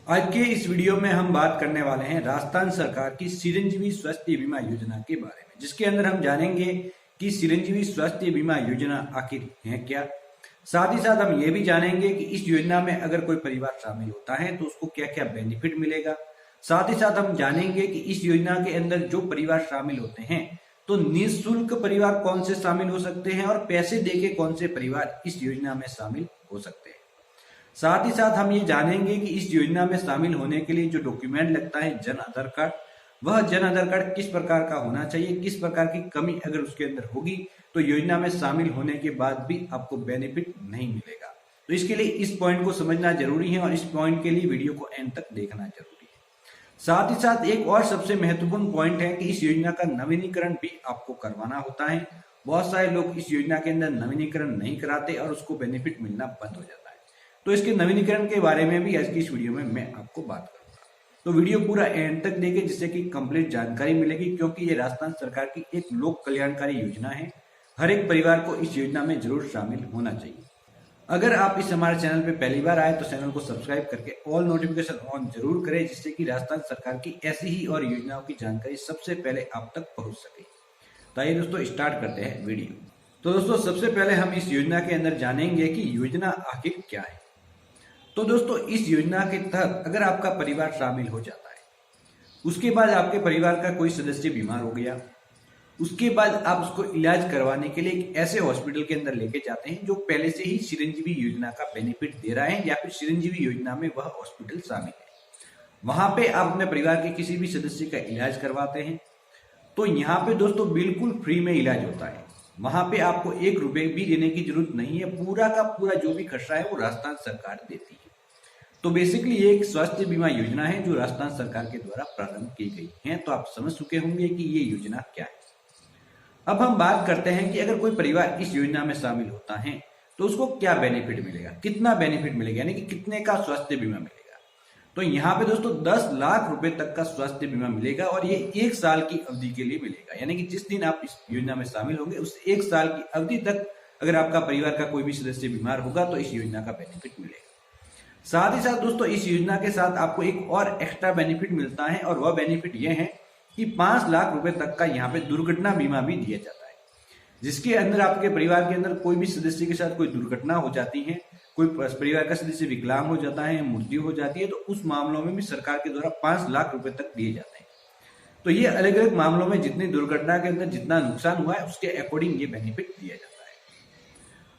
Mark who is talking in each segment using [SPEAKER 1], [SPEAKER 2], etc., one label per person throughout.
[SPEAKER 1] आज के इस वीडियो में हम बात करने वाले हैं राजस्थान सरकार की चिरंजीवी स्वास्थ्य बीमा योजना के बारे में, जिसके अंदर हम जानेंगे कि चिरंजीवी स्वास्थ्य बीमा योजना आखिर है क्या। साथ ही साथ हम ये भी जानेंगे कि इस योजना में अगर कोई परिवार शामिल होता है तो उसको क्या क्या बेनिफिट मिलेगा। साथ ही साथ हम जानेंगे कि इस योजना के अंदर जो परिवार शामिल होते हैं तो निःशुल्क परिवार कौन से शामिल हो सकते हैं और पैसे देके कौन से परिवार इस योजना में शामिल हो सकते हैं। साथ ही साथ हम ये जानेंगे कि इस योजना में शामिल होने के लिए जो डॉक्यूमेंट लगता है जन आधार कार्ड, वह जन आधार कार्ड किस प्रकार का होना चाहिए, किस प्रकार की कमी अगर उसके अंदर होगी तो योजना में शामिल होने के बाद भी आपको बेनिफिट नहीं मिलेगा। तो इसके लिए इस पॉइंट को समझना जरूरी है और इस पॉइंट के लिए वीडियो को एंड तक देखना जरूरी है। साथ ही साथ एक और सबसे महत्वपूर्ण पॉइंट है कि इस योजना का नवीनीकरण भी आपको करवाना होता है। बहुत सारे लोग इस योजना के अंदर नवीनीकरण नहीं कराते और उसको बेनिफिट मिलना बंद हो जाता है। तो इसके नवीनीकरण के बारे में भी आज की इस वीडियो में मैं आपको बात करूंगा। तो वीडियो पूरा एंड तक देखें जिससे कि कंप्लीट जानकारी मिलेगी, क्योंकि ये राजस्थान सरकार की एक लोक कल्याणकारी योजना है। हर एक परिवार को इस योजना में जरूर शामिल होना चाहिए। अगर आप इस हमारे चैनल पे पहली बार आए तो चैनल को सब्सक्राइब करके ऑल नोटिफिकेशन ऑन जरूर करें, जिससे कि राजस्थान सरकार की ऐसी ही और योजनाओं की जानकारी सबसे पहले आप तक पहुंच सके। तो आइए दोस्तों स्टार्ट करते हैं वीडियो। तो दोस्तों सबसे पहले हम इस योजना के अंदर जानेंगे कि योजना आखिर क्या है। तो दोस्तों इस योजना के तहत अगर आपका परिवार शामिल हो जाता है, उसके बाद आपके परिवार का कोई सदस्य बीमार हो गया, उसके बाद आप उसको इलाज करवाने के लिए एक ऐसे हॉस्पिटल के अंदर लेके जाते हैं जो पहले से ही चिरंजीवी योजना का बेनिफिट दे रहा है या फिर चिरंजीवी योजना में वह हॉस्पिटल शामिल है। वहां पे आप अपने परिवार के किसी भी सदस्य का इलाज करवाते हैं तो यहाँ पे दोस्तों बिल्कुल फ्री में इलाज होता है। वहां पे आपको 1 रुपए भी देने की जरूरत नहीं है। पूरा का पूरा जो भी खर्चा है वो राजस्थान सरकार देती है। तो बेसिकली ये एक स्वास्थ्य बीमा योजना है जो राजस्थान सरकार के द्वारा प्रारंभ की गई है। तो आप समझ चुके होंगे कि ये योजना क्या है। अब हम बात करते हैं कि अगर कोई परिवार इस योजना में शामिल होता है तो उसको क्या बेनिफिट मिलेगा, कितना बेनिफिट मिलेगा, यानी कि कितने का स्वास्थ्य बीमा मिलेगा। तो यहाँ पे दोस्तों 10 लाख रुपए तक का स्वास्थ्य बीमा मिलेगा और ये 1 साल की अवधि के लिए मिलेगा। यानी कि जिस दिन आप इस योजना में शामिल होंगे उस 1 साल की अवधि तक अगर आपका परिवार का कोई भी सदस्य बीमार होगा तो इस योजना का बेनिफिट मिलेगा। साथ ही साथ दोस्तों इस योजना के साथ आपको एक और एक्स्ट्रा बेनिफिट मिलता है और वह बेनिफिट यह है कि 5 लाख रुपए तक का यहाँ पे दुर्घटना बीमा भी दिया जाता है, जिसके अंदर आपके परिवार के अंदर कोई भी सदस्य के साथ कोई दुर्घटना हो जाती है, कोई परिवार का सदस्य विकलांग हो जाता है, मृत्यु हो जाती है, तो उस मामलों में भी सरकार के द्वारा 5 लाख रुपए तक दिए जाते हैं। तो ये अलग अलग मामलों में जितनी दुर्घटना के अंदर जितना नुकसान हुआ है उसके अकॉर्डिंग ये बेनिफिट दिया जाता है।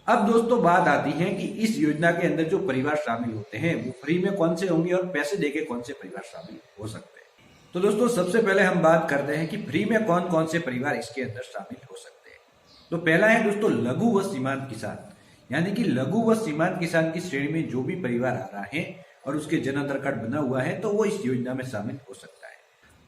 [SPEAKER 1] अब दोस्तों बात आती है कि इस योजना के अंदर जो परिवार शामिल होते हैं वो फ्री में कौन से होंगे और पैसे देके कौन से परिवार शामिल हो सकते हैं। तो दोस्तों सबसे पहले हम बात करते हैं कि फ्री में कौन कौन से परिवार इसके अंदर शामिल हो सकते हैं। तो पहला है दोस्तों लघु व सीमांत किसान, यानी कि लघु व सीमांत किसान की श्रेणी में जो भी परिवार आ रहा है और उसके जन आधार कार्ड बना हुआ है तो वो इस योजना में शामिल हो सकता है।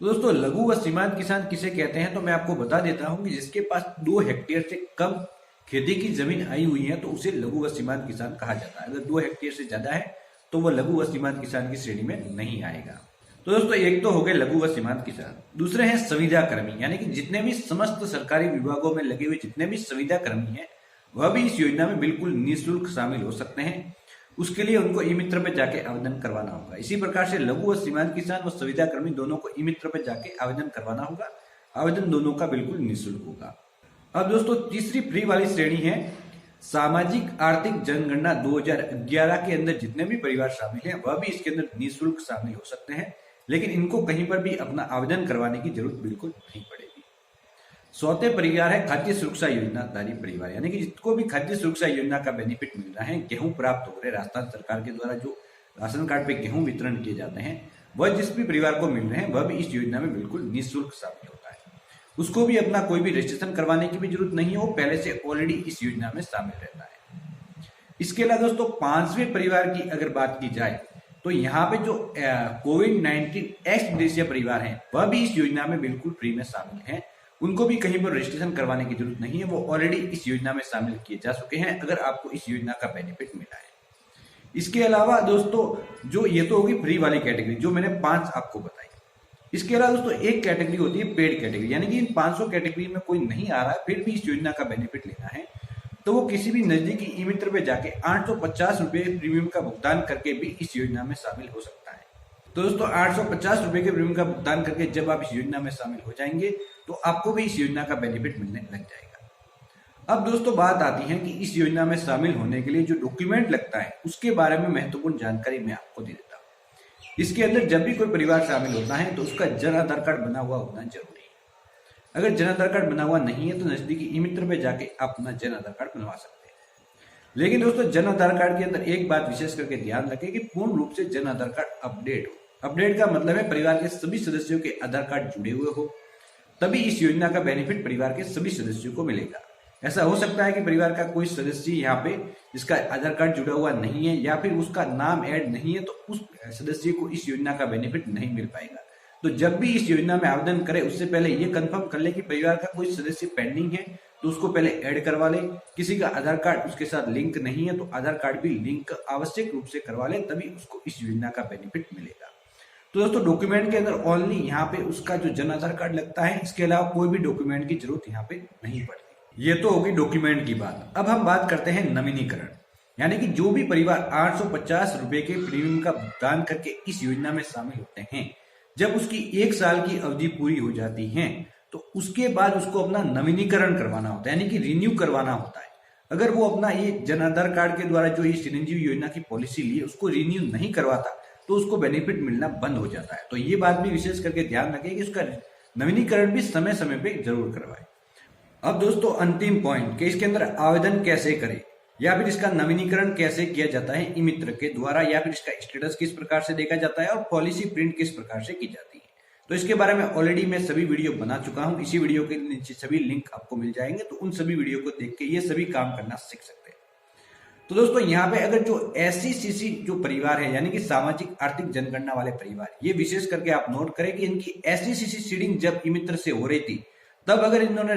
[SPEAKER 1] तो दोस्तों लघु व सीमांत किसान किसे कहते हैं तो मैं आपको बता देता हूँ कि जिसके पास 2 हेक्टेयर से कम खेती की जमीन आई हुई है तो उसे लघु व सीमांत किसान कहा जाता है। अगर 2 हेक्टेयर से ज्यादा है तो वह लघु व सीमांत किसान की श्रेणी में नहीं आएगा। तो दोस्तों एक तो हो गए लघु व सीमांत किसान। दूसरे हैं संविदा कर्मी, यानी कि जितने भी समस्त सरकारी विभागों में लगे हुए जितने भी संविदा कर्मी हैं वह भी इस योजना में बिल्कुल निःशुल्क शामिल हो सकते हैं। उसके लिए उनको ई मित्र पे जाके आवेदन करवाना होगा। इसी प्रकार से लघु व सीमांत किसान व संविदा कर्मी दोनों को ई मित्र पे जाके आवेदन करवाना होगा। आवेदन दोनों का बिल्कुल निःशुल्क होगा। अब दोस्तों तीसरी फ्री वाली श्रेणी है सामाजिक आर्थिक जनगणना 2011 के अंदर जितने भी परिवार शामिल हैं वह भी इसके अंदर निःशुल्क शामिल हो सकते हैं, लेकिन इनको कहीं पर भी अपना आवेदन करवाने की जरूरत बिल्कुल नहीं पड़ेगी। चौथे परिवार है खाद्य सुरक्षा योजना धारी परिवार, यानी कि जिसको भी खाद्य सुरक्षा योजना का बेनिफिट मिल रहा है, गेहूं प्राप्त हो रहे राजस्थान सरकार के द्वारा जो राशन कार्ड पे गेहूं वितरण किए जाते हैं वह जिस भी परिवार को मिल रहे हैं वह भी इस योजना में बिल्कुल निःशुल्क शामिल होता है। उसको भी अपना कोई भी रजिस्ट्रेशन करवाने की भी जरूरत नहीं है, वो पहले से ऑलरेडी इस योजना में शामिल रहता है। इसके अलावा दोस्तों 5वें परिवार की अगर बात की जाए तो यहाँ पे जो कोविड-19 एक्स देशीय परिवार हैं वह भी इस योजना में बिल्कुल फ्री में शामिल हैं। उनको भी कहीं पर रजिस्ट्रेशन करवाने की जरूरत नहीं है, वो ऑलरेडी इस योजना में शामिल किए जा चुके हैं अगर आपको इस योजना का बेनिफिट मिला है। इसके अलावा दोस्तों जो ये तो होगी फ्री वाली कैटेगरी जो मैंने 5 आपको बताई। इसके अलावा दोस्तों एक कैटेगरी होती है पेड कैटेगरी, यानी कि इन 500 कैटेगरी में कोई नहीं आ रहा है फिर भी इस योजना का बेनिफिट लेना है तो वो किसी भी नजदीकी ई मित्र पे जाके 850 रुपए प्रीमियम का भुगतान करके भी इस योजना में शामिल हो सकता है। तो दोस्तों 850 रुपए के प्रीमियम का भुगतान करके जब आप इस योजना में शामिल हो जाएंगे तो आपको भी इस योजना का बेनिफिट मिलने लग जाएगा। अब दोस्तों बात आती है कि इस योजना में शामिल होने के लिए जो डॉक्यूमेंट लगता है उसके बारे में महत्वपूर्ण जानकारी मैं आपको दे देता हूँ। इसके अंदर जब भी कोई परिवार शामिल होता है तो उसका जन आधार कार्ड बना हुआ होना जरूरी है। अगर जन आधार कार्ड बना हुआ नहीं है तो नजदीकी ई मित्र पे जाके आप अपना जन आधार कार्ड बनवा सकते हैं। लेकिन दोस्तों जन आधार कार्ड के अंदर एक बात विशेष करके ध्यान रखें कि पूर्ण रूप से जन आधार कार्ड अपडेट हो। अपडेट का मतलब है परिवार के सभी सदस्यों के आधार कार्ड जुड़े हुए हो, तभी इस योजना का बेनिफिट परिवार के सभी सदस्यों को मिलेगा। ऐसा हो सकता है कि परिवार का कोई सदस्य यहाँ पे जिसका आधार कार्ड जुड़ा हुआ नहीं है या फिर उसका नाम ऐड नहीं है तो उस सदस्य को इस योजना का बेनिफिट नहीं मिल पाएगा। तो जब भी इस योजना में आवेदन करें उससे पहले ये कंफर्म कर ले कि परिवार का कोई सदस्य पेंडिंग है तो उसको पहले ऐड करवा ले। किसी का आधार कार्ड उसके साथ लिंक नहीं है तो आधार कार्ड भी लिंक आवश्यक रूप से करवा ले, तभी उसको इस योजना का बेनिफिट मिलेगा। तो दोस्तों डॉक्यूमेंट के अंदर ओनली यहाँ पे उसका जो जन आधार कार्ड लगता है, इसके अलावा कोई भी डॉक्यूमेंट की जरूरत यहाँ पे नहीं पड़ती। ये तो होगी डॉक्यूमेंट की बात। अब हम बात करते हैं नवीनीकरण, यानी कि जो भी परिवार 850 रुपए के प्रीमियम का भुगतान करके इस योजना में शामिल होते हैं, जब उसकी 1 साल की अवधि पूरी हो जाती है तो उसके बाद उसको अपना नवीनीकरण करवाना होता है, यानी कि रिन्यू करवाना होता है। अगर वो अपना ये जन आधार कार्ड के द्वारा जो ये चिरंजीवी योजना की पॉलिसी ली है उसको रिन्यू नहीं करवाता तो उसको बेनिफिट मिलना बंद हो जाता है। तो ये बात भी विशेष करके ध्यान रखें कि उसका नवीनीकरण भी समय समय पे जरूर करवाए। अब दोस्तों अंतिम पॉइंट कि इसके अंदर आवेदन कैसे करें या फिर इसका नवीनीकरण कैसे किया जाता है ई मित्र के द्वारा, या फिर इसका स्टेटस किस प्रकार से देखा जाता है और पॉलिसी प्रिंट किस प्रकार से की जाती है। तो इसके बारे में ऑलरेडी मैं सभी वीडियो बना चुका हूं। इसी वीडियो के नीचे सभी लिंक आपको मिल जाएंगे, तो उन सभी वीडियो को देख के ये सभी काम करना सीख सकते हैं। तो दोस्तों यहाँ पे अगर जो SC/CC जो परिवार है, यानी कि सामाजिक आर्थिक जनगणना वाले परिवार, ये विशेष करके आप नोट करें कि इनकी SC/CC सीडिंग जब ई मित्र से हो रही थी तब अगर इन्होंने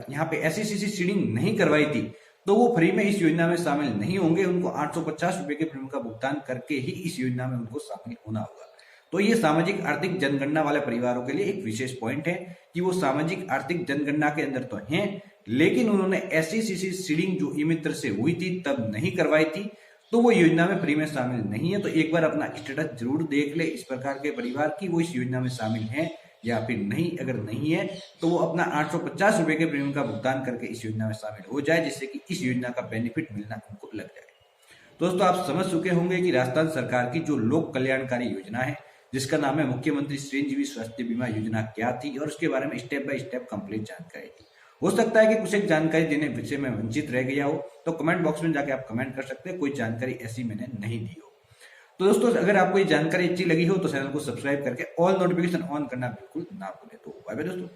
[SPEAKER 1] यहाँ पे SC/CC सीडिंग नहीं करवाई थी तो वो फ्री में इस योजना में शामिल नहीं होंगे। उनको 850 रुपए के प्रीमियम का भुगतान करके ही इस योजना में उनको शामिल होना होगा। तो ये सामाजिक आर्थिक जनगणना वाले परिवारों के लिए एक विशेष पॉइंट है कि वो सामाजिक आर्थिक जनगणना के अंदर तो हैं, लेकिन उन्होंने SC/CC सीडिंग जो ई मित्र से हुई थी तब नहीं करवाई थी, तो वो योजना में फ्री में शामिल नहीं है। तो एक बार अपना स्टेटस जरूर देख ले इस प्रकार के परिवार की वो इस योजना में शामिल है या फिर नहीं। अगर नहीं है तो वो अपना 850 रुपए के प्रीमियम का भुगतान करके इस योजना में शामिल हो जाए, जिससे कि इस योजना का बेनिफिट मिलना उनको लग जाए। दोस्तों आप समझ चुके होंगे कि राजस्थान सरकार की जो लोक कल्याणकारी योजना है जिसका नाम है मुख्यमंत्री चिरंजीवी स्वास्थ्य बीमा योजना क्या थी और उसके बारे में स्टेप बाय स्टेप कंप्लीट जानकारी थी। हो सकता है कि कुछ एक जानकारी देने विषय में वंचित रह गया हो तो कमेंट बॉक्स में जाके आप कमेंट कर सकते हैं, कोई जानकारी ऐसी मैंने नहीं दी हो। तो दोस्तों अगर आपको ये जानकारी अच्छी लगी हो तो चैनल को सब्सक्राइब करके ऑल नोटिफिकेशन ऑन करना बिल्कुल ना भूलें। तो बाय बाय दोस्तों।